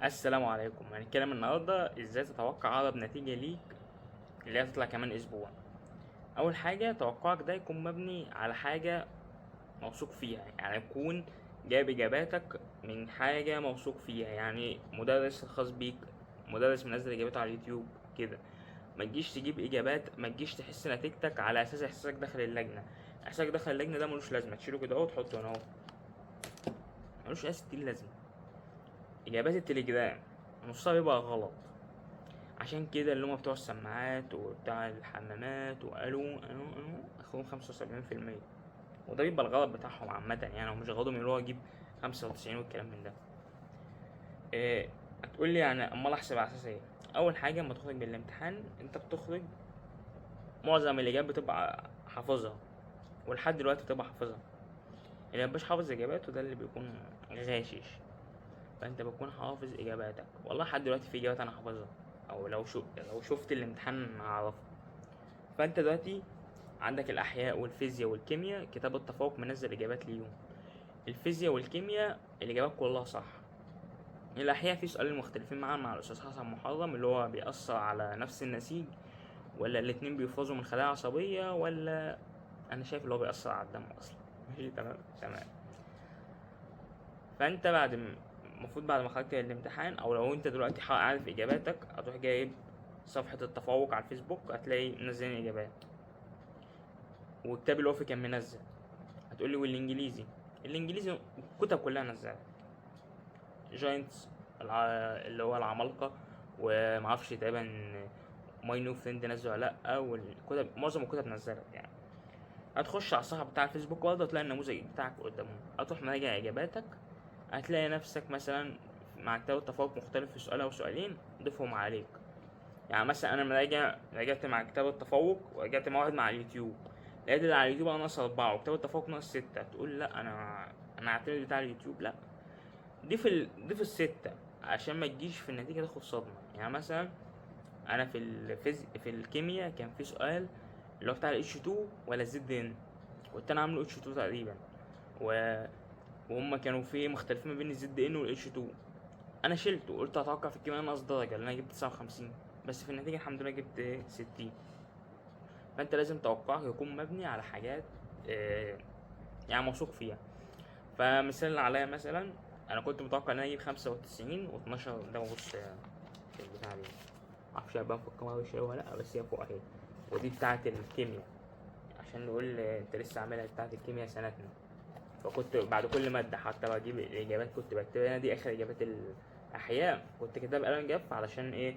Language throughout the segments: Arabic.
السلام عليكم. هنتكلم النهارده ازاي تتوقع اقرب نتيجة ليك اللي هي هتطلع كمان اسبوع. اول حاجة توقعك ده يكون مبني على حاجة موثوق فيها، يعني يكون جايب اجاباتك من حاجة موثوق فيها، يعني مدرس خاص بيك، مدرس منزل اجاباته على اليوتيوب كده. ما تجيش تجيب اجابات، ما تجيش تحس نتيجتك على اساس احساسك داخل اللجنة. احساسك داخل اللجنة ده ملوش لازمة، تشيله كده اهو وتحطه هنا اهو، ملوش اي ستين لازمة. اجابات التليجرام نصها بيبقى غلط، عشان كده اللي هما بتوع السماعات وبتاع الحمامات وقالوا اخرهم 75%، وده بيبقى الغلط بتاعهم عامة، يعني هو مش غلطهم اللي هو يجيب 95 والكلام من ده. إيه هتقول لي يعني امال احسب على اساس ايه؟ اول حاجة اما تخرج من الامتحان انت بتخرج معظم الاجابات بتبقى حافظها، ولحد دلوقتي بتبقى حافظها. اللي مبقاش حافظ اجاباته ده اللي بيكون غاشش. فانت بتكون حافظ اجاباتك، والله لحد دلوقتي في اجابات انا حافظها، او لو شفت الامتحان هعرفها. فانت دلوقتي عندك الاحياء والفيزياء والكيمياء كتاب التفوق منزل اجابات ليهم. الفيزياء والكيمياء الاجابات كلها صح. الاحياء في سؤالين مختلفين معانا مع الاستاذ حسن محرم، اللي هو بيأثر على نفس النسيج ولا الاتنين بيفرزوا من خلايا عصبية، ولا انا شايف اللي هو بيأثر على الدم اصلا. ماشي تمام تمام. فانت المفروض بعد ما خرجت من الامتحان، او لو انت دلوقتي عارف اجاباتك، هتروح جايب صفحة التفوق على الفيسبوك، هتلاقي منزلين اجابات، والكتاب الوفي كان منزل. هتقولي والانجليزي؟ الانجليزي الكتب كلها نزلت، جاينتس اللي هو العمالقة، ومعرفش تقريبا ماي نيو فريند نزل ولا لأ، والكتب معظم الكتب نزلت يعني. هتخش على الصفحة بتاع الفيسبوك برضه، هتلاقي النموذج بتاعك قدامهم، هتروح مراجع إجاباتك. هتلاقي نفسك مثلا مع كتاب التفوق مختلف في سؤال أو سؤالين ضيفهم عليك. يعني مثلا أنا راجعت مع كتاب التفوق، ورجعت مع واحد مع اليوتيوب، لقيت اللي على اليوتيوب أنا ناقص 4 وكتاب التفوق ناقص 6. تقول لأ، أنا هعتمد بتاع اليوتيوب؟ لأ، ضيف الستة عشان ما تجيش في النتيجة تاخد صدمة. يعني مثلا أنا في الكيمياء كان في سؤال اللي هو بتاع ال H2 ولا الزد ان، كنت أنا عامله H2 تقريبا، و... وهم كانوا في مختلفين ما بين الزد ان وال H2. أنا شلته وقلت أتوقع في الكيمياء ناقص درجة لأن أنا جبت 59، بس في النتيجة الحمد لله جبت 60. فأنت لازم توقعك يكون مبني على حاجات يعني موثوق فيها. فمثال عليا مثلا، انا كنت متوقع ان انا اجيب 95 و12. ده ببص في البتاع دي، معرفش هيبان في الكاميرا وش ولا لا، بس هي فوق اهي. ودي بتاعة الكيمياء، عشان نقول انت لسه عاملها بتاعة الكيمياء سنتنا. فكنت بعد كل مادة حتى بجيب الإجابات كنت بكتبها هنا، دي آخر إجابات الأحياء كنت كاتبها بقلم جاف علشان إيه؟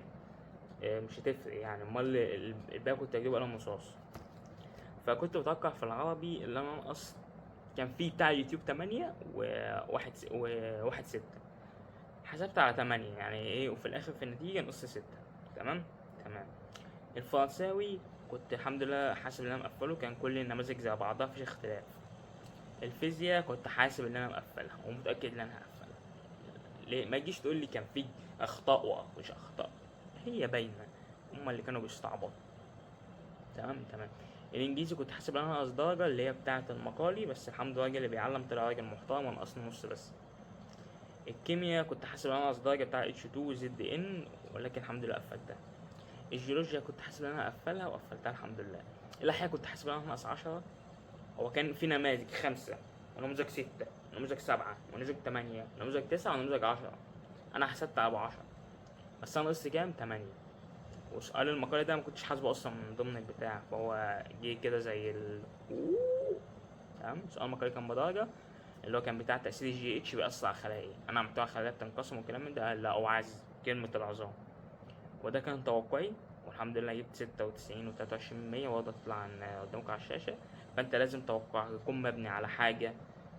مش هتفرق يعني، أمال الباقي كنت أجيبه قلم رصاص. فكنت متوقع في العربي اللي أنا أنقص، كان في بتاع اليوتيوب 8 وواحد 6. حسبت على 8 يعني ايه، وفي الاخر في النتيجة نص 6. تمام تمام. الفرنساوي كنت الحمد لله حاسب ان انا مقفله، كان كل النماذج زي بعضها مفيش اختلاف. الفيزياء كنت حاسب ان انا مقفلها ومتأكد ان انا هقفلها. ليه ما تجيش تقول لي كان في اخطاء ومش اخطاء، هي باينة، هما اللي كانوا بيستعبطوا. تمام تمام. الانجليزي كنت حاسب ان انا ناقص درجة اللي هي بتاعة المقالي، بس الحمد لله الراجل اللي بيعلم طلع راجل محترم ونقصني نص بس. الكيمياء كنت حاسب ان انا ناقص درجة بتاع H2 و ZN، ولكن الحمد لله قفلتها. الجيولوجيا كنت حاسب ان انا اقفلها وقفلتها الحمد لله. الاحياء كنت حاسب ان انا ناقص 10. هو كان في نماذج 5 ونموذج 6 ونموذج 7 ونموذج 8 ونموذج 9 ونموذج 10. انا حسبت على ابو 10، بس انا ناقص كام؟ 8. وسؤال المقالة ده ما كنتش حاسبه اصلا من ضمن البتاع، فهو جه كده زي تمام. سؤال المقالة كان بدرجة، اللي هو كان بتاع تأثير الجي اتش بيأثر على الخلايا ايه، انا عملتها خلايا بتنقسم والكلام من ده، لا هو عايز كلمة العظام. وده كان توقعي، والحمد لله جبت 96 و23%، وأقدر تطلع قدامك على الشاشة. فأنت لازم توقعك يكون مبني على حاجة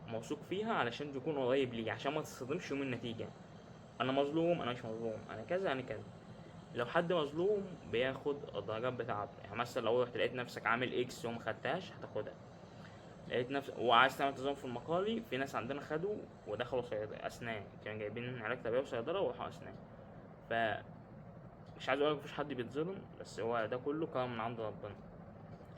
موثوق فيها علشان تكون قريب ليه، عشان ما تصدمش يوم النتيجة. أنا مظلوم، أنا مش مظلوم، أنا كذا أنا كذا. لو حد مظلوم بياخد الدرجات بتاعته، يعني مثلا لو رحت لقيت نفسك عامل اكس وما خدتهاش هتاخدها. لقيت نفسك وعايز تعمل تزام في المقالي، في ناس عندنا خدوا ودخلوا صيدلة أسنان، كانوا جايبين علاج طبيعي وصيدلة وراحوا أسنان. فمش عايز أقولك مفيش حد بيتظلم، بس هو ده كله كرم من عند ربنا.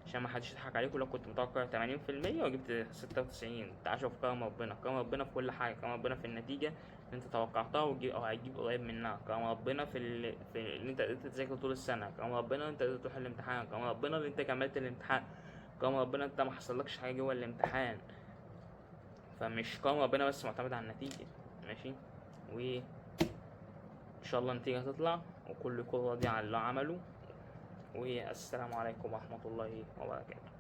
عشان ما حدش يضحك عليكم. لو كنت متوقع 80% وجبت 96، تعال شوف كرم ربنا، كرم ربنا في كل حاجه، كرم ربنا في النتيجه اللي انت توقعتها وتجيب او هتجيب قريب منها، كرم ربنا في اللي انت قدرت تذاكر طول السنه، كرم ربنا انت قدرت تروح الامتحان، كرم ربنا اللي انت كملت الامتحان، كرم ربنا انت ما حصلكش حاجه جوه الامتحان. فمش كرم ربنا بس معتمد على النتيجه. ماشي، و ان شاء الله النتيجه هتطلع وكل يكون راضي عن اللي عمله. والسلام عليكم ورحمه الله وبركاته.